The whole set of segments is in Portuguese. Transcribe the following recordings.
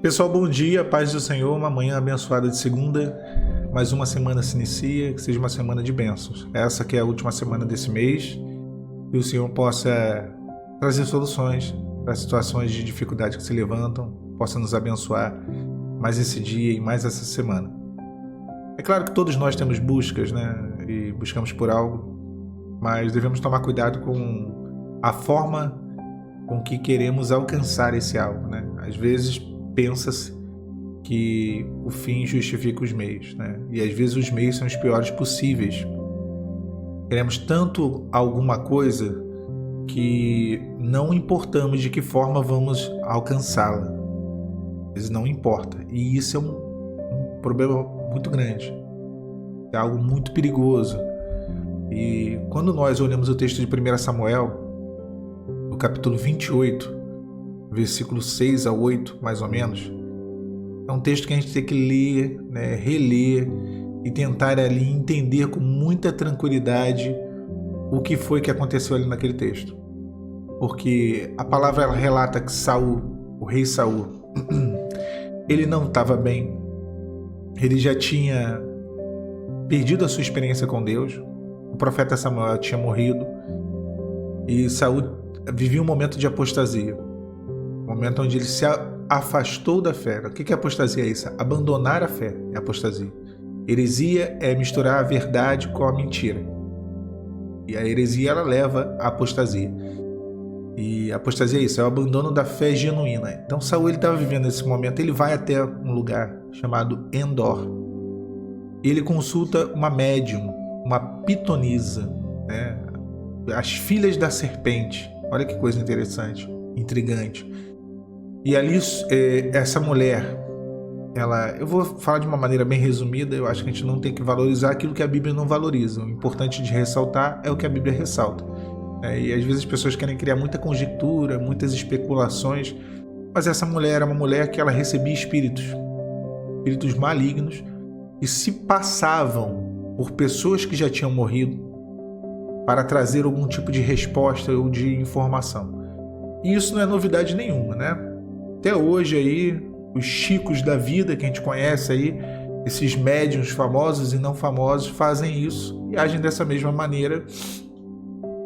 Pessoal, bom dia, paz do Senhor, uma manhã abençoada de segunda, mais uma semana se inicia, que seja uma semana de bênçãos. Essa que é a última semana desse mês, e o Senhor possa trazer soluções para situações de dificuldade que se levantam, possa nos abençoar mais esse dia e mais essa semana. É claro que todos nós temos buscas, né, e buscamos por algo, mas devemos tomar cuidado com a forma com que queremos alcançar esse algo, né? Às vezes pensa-se que o fim justifica os meios, né? E às vezes os meios são os piores possíveis. Queremos tanto alguma coisa que não importamos de que forma vamos alcançá-la. Às vezes não importa. E isso é um problema muito grande. É algo muito perigoso. E quando nós olhamos o texto de 1 Samuel, no capítulo 28, versículo 6 a 8, mais ou menos, é um texto que a gente tem que ler, né, reler e tentar ali entender com muita tranquilidade o que foi que aconteceu ali naquele texto. Porque a palavra ela relata que Saul, o rei Saul, ele não estava bem, ele já tinha perdido a sua experiência com Deus, o profeta Samuel tinha morrido e Saul vivia um momento de apostasia. Um momento onde ele se afastou da fé. O que é apostasia? É isso? Abandonar a fé é apostasia. Heresia é misturar a verdade com a mentira. E a heresia ela leva à apostasia. E a apostasia é isso, é o abandono da fé genuína. Então Saul estava vivendo esse momento, ele vai até um lugar chamado Endor. Ele consulta uma médium, uma pitonisa, né? As filhas da serpente. Olha que coisa interessante, intrigante. E ali, essa mulher, eu vou falar de uma maneira bem resumida, eu acho que a gente não tem que valorizar aquilo que a Bíblia não valoriza. O importante de ressaltar é o que a Bíblia ressalta. E às vezes as pessoas querem criar muita conjectura, muitas especulações, mas essa mulher era uma mulher que ela recebia espíritos malignos, e se passavam por pessoas que já tinham morrido para trazer algum tipo de resposta ou de informação. E isso não é novidade nenhuma, né? Até hoje aí, os chicos da vida que a gente conhece aí, esses médiuns famosos e não famosos fazem isso e agem dessa mesma maneira.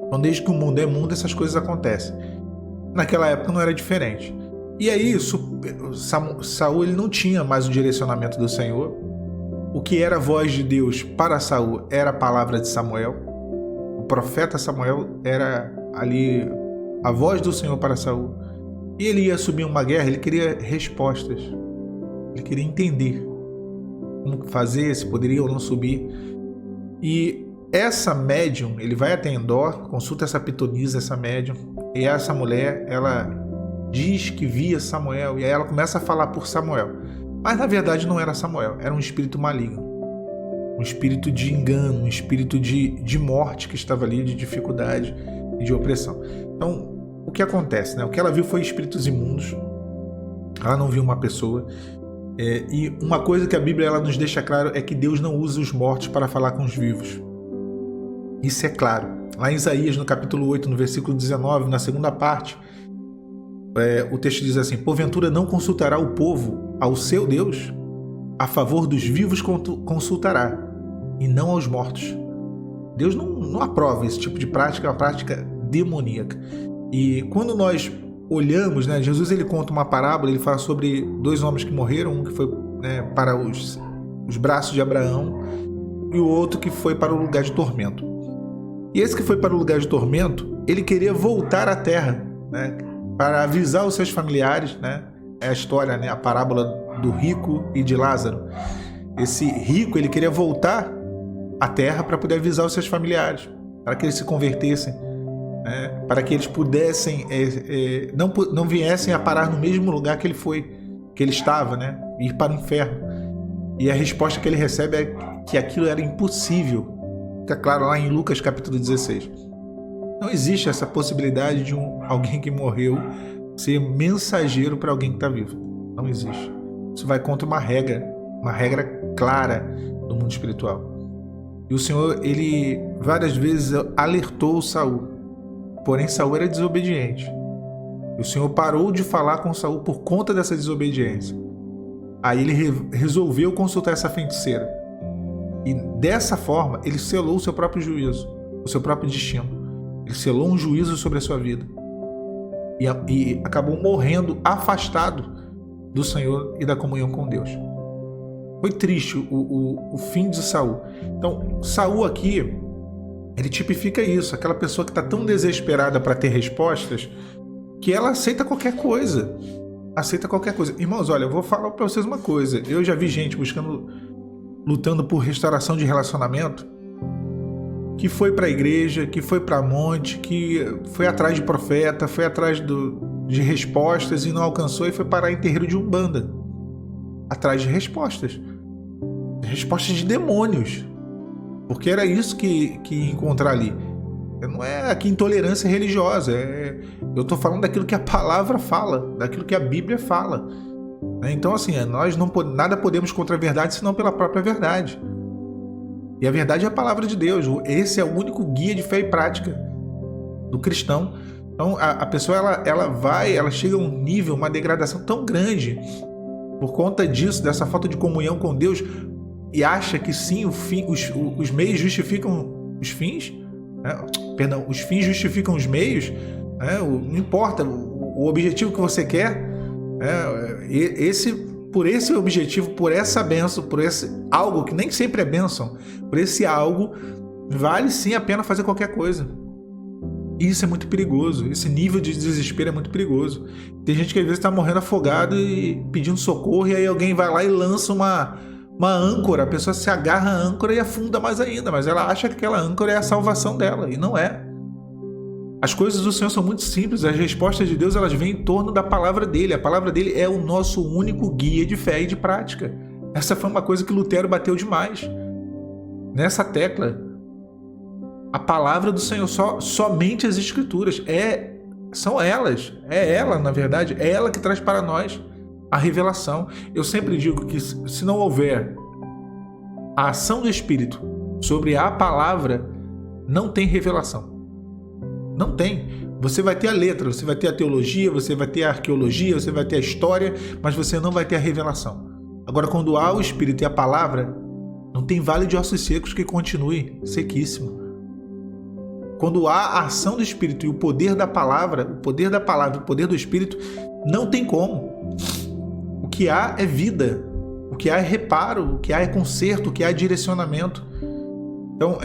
Então, desde que o mundo é mundo, essas coisas acontecem. Naquela época não era diferente. E aí, Saul ele não tinha mais o direcionamento do Senhor. O que era a voz de Deus para Saul era a palavra de Samuel. O profeta Samuel era ali a voz do Senhor para Saul. E ele ia subir uma guerra, ele queria respostas. Ele queria entender como fazer, se poderia ou não subir. E essa médium, ele vai até Endor, consulta essa pitonisa, essa médium, e essa mulher, ela diz que via Samuel, e aí ela começa a falar por Samuel. Mas na verdade não era Samuel, era um espírito maligno. Um espírito de engano, um espírito de morte que estava ali, de dificuldade e de opressão. Então, o que acontece, né? O que ela viu foi espíritos imundos. Ela não viu uma pessoa. E uma coisa que a Bíblia ela nos deixa claro é que Deus não usa os mortos para falar com os vivos. Isso é claro. Lá em Isaías, no capítulo 8, no versículo 19, na segunda parte, o texto diz assim: porventura não consultará o povo ao seu Deus? A favor dos vivos consultará, e não aos mortos. Deus não aprova esse tipo de prática, é uma prática demoníaca. E quando nós olhamos, né, Jesus ele conta uma parábola, ele fala sobre dois homens que morreram, um que foi, né, para os braços de Abraão e o outro que foi para o lugar de tormento. E esse que foi para o lugar de tormento, ele queria voltar à terra, né, para avisar os seus familiares, né? É a história, né, a parábola do rico e de Lázaro. Esse rico ele queria voltar à terra para poder avisar os seus familiares, para que eles se convertessem. Para que eles pudessem não viessem a parar no mesmo lugar que ele estava, né? Ir para o inferno. E a resposta que ele recebe é que aquilo era impossível. Fica claro lá em Lucas capítulo 16. Não existe essa possibilidade de alguém que morreu ser mensageiro para alguém que está vivo. Não existe. Isso vai contra uma regra clara do mundo espiritual. E o Senhor, ele várias vezes alertou Saul. Porém, Saul era desobediente. E o Senhor parou de falar com Saul por conta dessa desobediência. Aí ele resolveu consultar essa feiticeira. E dessa forma, ele selou o seu próprio juízo, o seu próprio destino. Ele selou um juízo sobre a sua vida. E acabou morrendo afastado do Senhor e da comunhão com Deus. Foi triste o fim de Saul. Então, Saul aqui, ele tipifica isso, aquela pessoa que está tão desesperada para ter respostas que ela aceita qualquer coisa. Aceita qualquer coisa. Irmãos, olha, eu vou falar para vocês uma coisa. Eu já vi gente lutando por restauração de relacionamento, que foi para a igreja, que foi para monte, que foi atrás de profeta, foi atrás de respostas e não alcançou e foi parar em terreiro de Umbanda. Atrás de respostas. Respostas de demônios. Porque era isso que ia encontrar ali. Não é aqui intolerância religiosa. Eu estou falando daquilo que a palavra fala, daquilo que a Bíblia fala. Então, assim, nós nada podemos contra a verdade senão pela própria verdade. E a verdade é a palavra de Deus. Esse é o único guia de fé e prática do cristão. Então, a pessoa ela chega a um nível, uma degradação tão grande por conta disso, dessa falta de comunhão com Deus, e acha que sim, os meios justificam os fins. Perdão, os fins justificam os meios. Não importa o objetivo que você quer. Por esse objetivo, por essa bênção, por esse algo que nem sempre é bênção, por esse algo, vale sim a pena fazer qualquer coisa. E isso é muito perigoso. Esse nível de desespero é muito perigoso. Tem gente que às vezes está morrendo afogado e pedindo socorro, e aí alguém vai lá e lança uma âncora. A pessoa se agarra à âncora e afunda mais ainda, mas ela acha que aquela âncora é a salvação dela, e não é. As coisas do Senhor são muito simples. As respostas de Deus, elas vêm em torno da palavra dele. A palavra dele é o nosso único guia de fé e de prática. Essa foi uma coisa que Lutero bateu demais nessa tecla. A palavra do Senhor, somente as Escrituras, são elas. É ela, na verdade, é ela que traz para nós a revelação. Eu sempre digo que se não houver a ação do Espírito sobre a palavra, não tem revelação. Não tem. Você vai ter a letra, você vai ter a teologia, você vai ter a arqueologia, você vai ter a história, mas você não vai ter a revelação. Agora, quando há o Espírito e a palavra, não tem vale de ossos secos que continue sequíssimo. Quando há a ação do Espírito e o poder da palavra, o poder do Espírito, não tem como. O que há é vida, o que há é reparo, o que há é conserto, o que há é direcionamento. Então,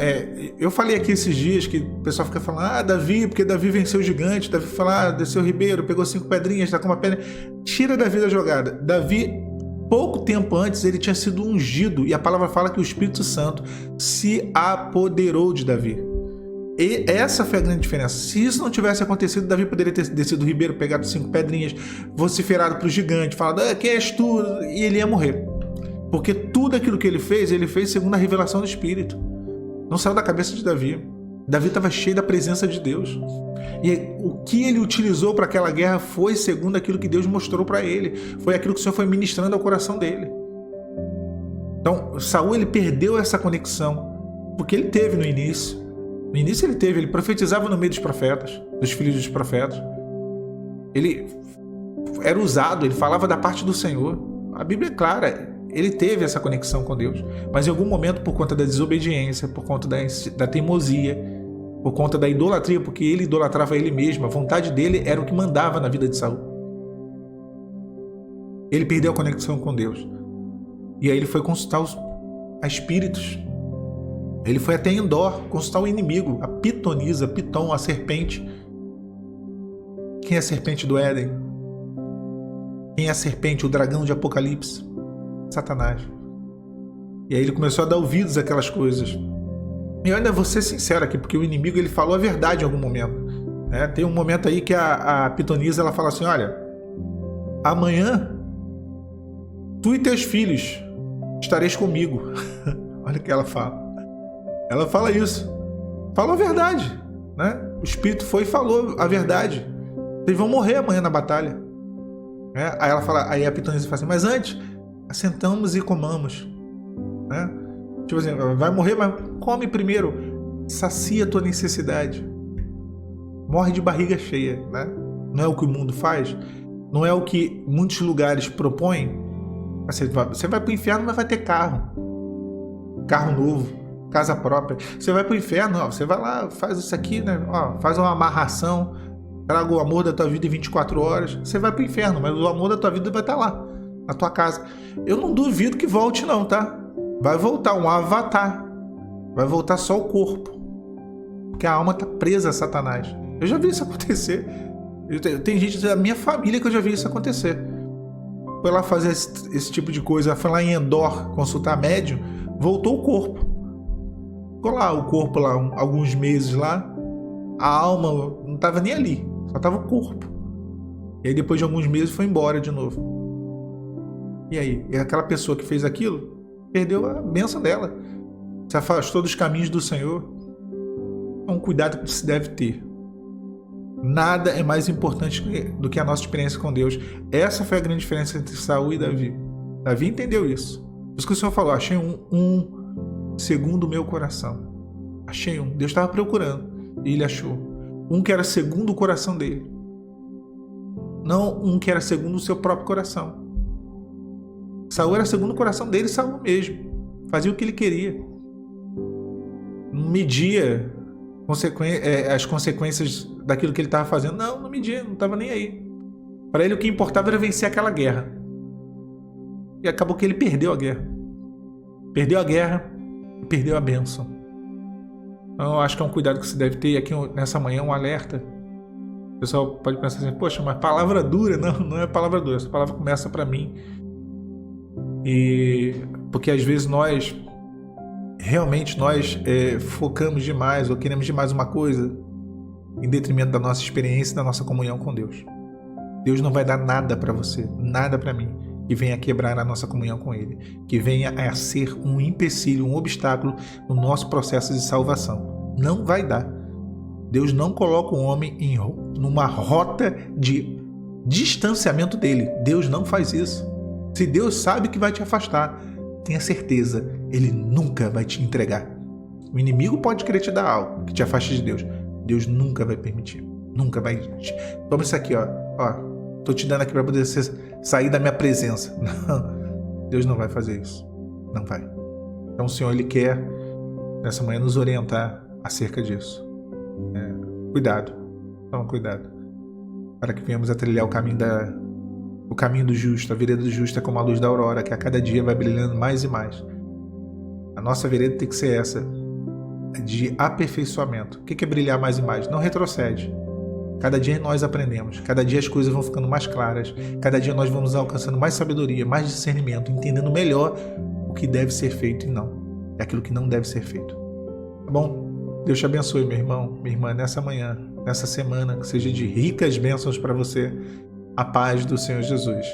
eu falei aqui esses dias que o pessoal fica falando, Davi, porque Davi venceu o gigante, Davi fala, desceu o ribeiro, pegou 5 pedrinhas, tá com uma pedra. Tira Davi da jogada. Davi, pouco tempo antes, ele tinha sido ungido, e a palavra fala que o Espírito Santo se apoderou de Davi. E essa foi a grande diferença. Se isso não tivesse acontecido, Davi poderia ter descido o ribeiro, pegado 5 pedrinhas, vociferado para o gigante, falado, quem és tu? E ele ia morrer. Porque tudo aquilo que ele fez segundo a revelação do Espírito. Não saiu da cabeça de Davi. Davi estava cheio da presença de Deus. E o que ele utilizou para aquela guerra foi segundo aquilo que Deus mostrou para ele. Foi aquilo que o Senhor foi ministrando ao coração dele. Então, Saul, ele perdeu essa conexão, porque ele teve no início. No início ele profetizava no meio dos profetas, dos filhos dos profetas. Ele era usado, ele falava da parte do Senhor. A Bíblia é clara, ele teve essa conexão com Deus. Mas em algum momento, por conta da desobediência, por conta da teimosia, por conta da idolatria, porque ele idolatrava ele mesmo, a vontade dele era o que mandava na vida de Saul. Ele perdeu a conexão com Deus. E aí ele foi consultar a espíritos. Ele foi até Endor consultar o inimigo, a pitonisa, Piton, a serpente. Quem é a serpente do Éden? Quem é a serpente, o dragão de Apocalipse? Satanás. E aí ele começou a dar ouvidos àquelas coisas. E eu ainda vou ser sincero aqui, porque o inimigo ele falou a verdade em algum momento. Tem um momento aí que a pitonisa ela fala assim, olha, amanhã tu e teus filhos estareis comigo. Olha o que ela fala. Ela fala isso. Falou a verdade. O Espírito foi e falou a verdade. Vocês vão morrer amanhã na batalha. Aí a pitonisa fala assim, mas antes, assentamos e comamos. Tipo assim, vai morrer, mas come primeiro. Sacia a tua necessidade. Morre de barriga cheia. Não é o que o mundo faz? Não é o que muitos lugares propõem? Você vai para o inferno, mas vai ter carro novo, casa própria. Você vai para o inferno, ó, você vai lá, faz isso aqui, né? Ó, faz uma amarração, traga o amor da tua vida em 24 horas. Você vai para o inferno, mas o amor da tua vida vai estar lá, na tua casa. Eu não duvido que volte não, tá? Vai voltar um avatar. Vai voltar só o corpo. Porque a alma tá presa a Satanás. Eu já vi isso acontecer. Tem gente da minha família que eu já vi isso acontecer. Foi lá fazer esse tipo de coisa, foi lá em Endor consultar médium, voltou o corpo. Ficou lá o corpo lá alguns meses lá, a alma não tava nem ali, só tava o corpo. E aí depois de alguns meses foi embora de novo. E aí? E aquela pessoa que fez aquilo perdeu a bênção dela, se afastou dos caminhos do Senhor. É um cuidado que se deve ter. Nada é mais importante do que a nossa experiência com Deus. Essa foi a grande diferença entre Saul e Davi. Davi entendeu isso. Por isso que o Senhor falou, achei um segundo o meu coração. Achei um. Deus estava procurando e ele achou. Um que era segundo o coração dele. Não um que era segundo o seu próprio coração. Saul era segundo o coração dele, Saul mesmo. Fazia o que ele queria. Não media as consequências daquilo que ele estava fazendo. Não media, não estava nem aí. Para ele o que importava era vencer aquela guerra. E acabou que ele perdeu a guerra. Perdeu a guerra e perdeu a bênção. Então eu acho que é um cuidado que você deve ter. E aqui nessa manhã um alerta. O pessoal pode pensar assim, poxa, mas palavra dura. Não é palavra dura. Essa palavra começa para mim. E porque às vezes nós focamos demais ou queremos demais uma coisa em detrimento da nossa experiência e da nossa comunhão com Deus. Deus não vai dar nada para você, nada para mim, que venha quebrar a nossa comunhão com Ele, que venha a ser um empecilho, um obstáculo no nosso processo de salvação. Não vai dar. Deus não coloca o homem numa rota de distanciamento dele. Deus não faz isso. Se Deus sabe que vai te afastar, tenha certeza, Ele nunca vai te entregar. O inimigo pode querer te dar algo que te afaste de Deus. Deus nunca vai permitir. Nunca vai. Toma isso aqui, ó. Tô te dando aqui para poder sair da minha presença. Não. Deus não vai fazer isso. Não vai. Então o Senhor, Ele quer nessa manhã nos orientar acerca disso. Cuidado. Toma cuidado. Para que venhamos a trilhar o caminho do justo. A vereda do justo é como a luz da aurora, que a cada dia vai brilhando mais e mais. A nossa vereda tem que ser essa, de aperfeiçoamento. O que é brilhar mais e mais? Não retrocede. Cada dia nós aprendemos, cada dia as coisas vão ficando mais claras, cada dia nós vamos alcançando mais sabedoria, mais discernimento, entendendo melhor o que deve ser feito e não. É aquilo que não deve ser feito. Tá bom? Deus te abençoe, meu irmão, minha irmã, nessa manhã, nessa semana, que seja de ricas bênçãos para você. A paz do Senhor Jesus.